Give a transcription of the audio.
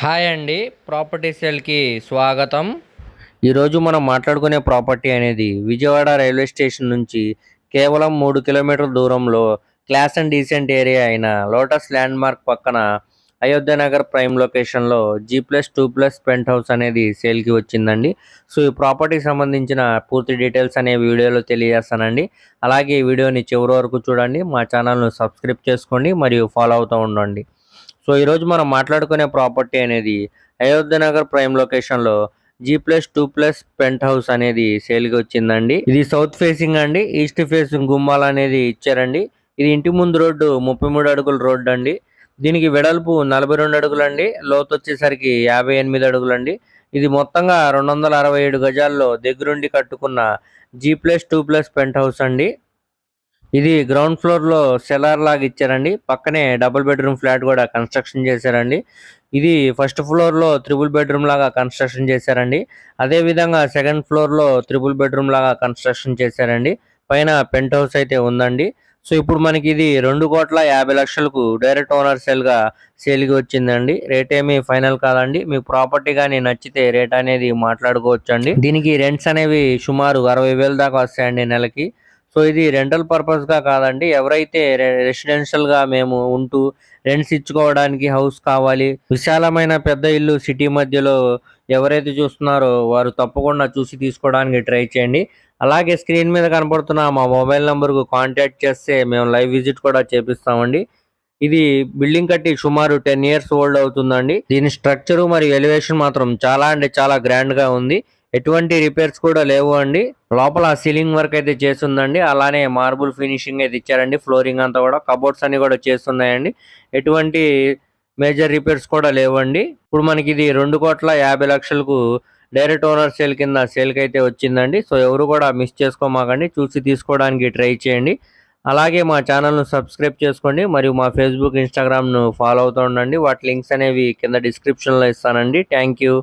Hi అండి. Property సేల్‌కి స్వాగతం. ఈరోజు మనం మాట్లాడుకునే ప్రాపర్టీ అనేది విజయవాడ రైల్వే స్టేషన్ నుంచి కేవలం 3 కిలోమీటర్ల దూరంలో క్లాస్ అండ్ డీసెంట్ ఏరియా అయిన లోటస్ ల్యాండ్‌మార్క్ పక్కన అయోధ్య నగర్ ప్రైమ్ లొకేషన్‌లో G+2+ పెంట్ హౌస్ అనేది సేల్‌కి వచ్చిందండి. సో, ఈ ప్రాపర్టీకి సంబంధించిన పూర్తి డీటెయిల్స్ అనే వీడియోలో తెలియజేస్తానండి. అలాగే ఈ వీడియోని చివరి వరకు చూడండి. మా ఛానల్‌ను సబ్స్క్రైబ్ చేసుకోండి మరియు ఫాలో అవుతూ ఉండండి. సో, ఈరోజు మనం మాట్లాడుకునే ప్రాపర్టీ అనేది అయోధ్య నగర్ ప్రైమ్ లొకేషన్‌లో G+2+ పెంట్ హౌస్ అనేది సేల్‌కి వచ్చిందండి. ఇది సౌత్ ఫేసింగ్ అండి. ఈస్ట్ ఫేసింగ్ గుమ్మాలు అనేది ఇచ్చారండి. ఇది ఇంటి ముందు రోడ్డు 33 అడుగుల రోడ్డు అండి. దీనికి వెడల్పు 42 అడుగులండి. లోతు వచ్చేసరికి 58 అడుగులండి. ఇది మొత్తంగా 267 గజాల్లో దగ్గరుండి కట్టుకున్న G+2+ పెంట్ హౌస్ అండి. ఇది గ్రౌండ్ ఫ్లోర్‌లో సెలార్ లాగా ఇచ్చారండి. పక్కనే డబుల్ బెడ్‌రూమ్ ఫ్లాట్ కూడా కన్‌స్ట్రక్షన్ చేశారండి. ఇది ఫస్ట్ ఫ్లోర్‌లో త్రిబుల్ బెడ్‌రూమ్ లాగా కన్‌స్ట్రక్షన్ చేశారండి. అదే విధంగా సెకండ్ ఫ్లోర్‌లో త్రిబుల్ బెడ్‌రూమ్ లాగా కన్‌స్ట్రక్షన్ చేశారండి. పైన పెంట్ హౌస్ అయితే ఉందండి. సో, ఇప్పుడు మనకి ఇది 2,50,00,000కు డైరెక్ట్ ఓనర్ సేల్‌కి వచ్చిందండి. రేట్ ఏమి ఫైనల్ కాదండి. మీకు ప్రాపర్టీ గాని నచ్చితే రేట్ అనేది మాట్లాడుకోవచ్చండి. దీనికి రెంట్స్ అనేవి సుమారు 60,000 దాకా వస్తాయండి నెలకి. సో, ఇది రెంటల్ పర్పస్‌గా కాదండి. ఎవరైతే రెసిడెన్షియల్‌గా మేము ఉంటూ రెంట్స్ ఇచ్చుకోవడానికి హౌస్ కావాలి, విశాలమైన పెద్ద ఇల్లు సిటీ మధ్యలో ఎవరైతే చూస్తున్నారో వారు తప్పకుండా చూసి తీసుకోవడానికి ట్రై చేయండి. అలాగే స్క్రీన్ మీద కనపడుతున్న మా మొబైల్ నంబర్‌కు కాంటాక్ట్ చేస్తే మేము లైవ్ విజిట్ కూడా చేపిస్తామండి. ఇది బిల్డింగ్ కట్టి సుమారు 10 ఇయర్స్ ఓల్డ్ అవుతుందండి. దీని స్ట్రక్చర్ మరియు ఎలివేషన్ మాత్రం చాలా అంటే చాలా గ్రాండ్‌గా ఉంది. ఎటువంటి రిపేర్స్ కూడా లేవు అండి. లోపల సీలింగ్ వర్క్ అయితే చేస్తుందండి. అలానే మార్బుల్ ఫినిషింగ్ అయితే ఇచ్చారండి. ఫ్లోరింగ్ అంతా కూడా కబోర్డ్స్ అన్ని కూడా చేస్తున్నాయండి. ఎటువంటి మేజర్ రిపేర్స్ కూడా లేవండి. ఇప్పుడు మనకి ఇది 2,50,00,000కు డైరెక్ట్ ఓనర్ సేల్ కింద సేల్‌కి అయితే వచ్చిందండి. సో, ఎవరు కూడా మిస్ చేసుకోమాకండి. చూసి తీసుకోవడానికి ట్రై చేయండి. అలాగే మా ఛానల్‌ను సబ్స్క్రైబ్ చేసుకోండి. మరియు మా ఫేస్‌బుక్, ఇన్‌స్టాగ్రామ్‌ను ఫాలో అవుతూ ఉండండి. వాటి లింక్స్ అనేవి కింద డిస్క్రిప్షన్‌లో ఇస్తానండి. Thank you.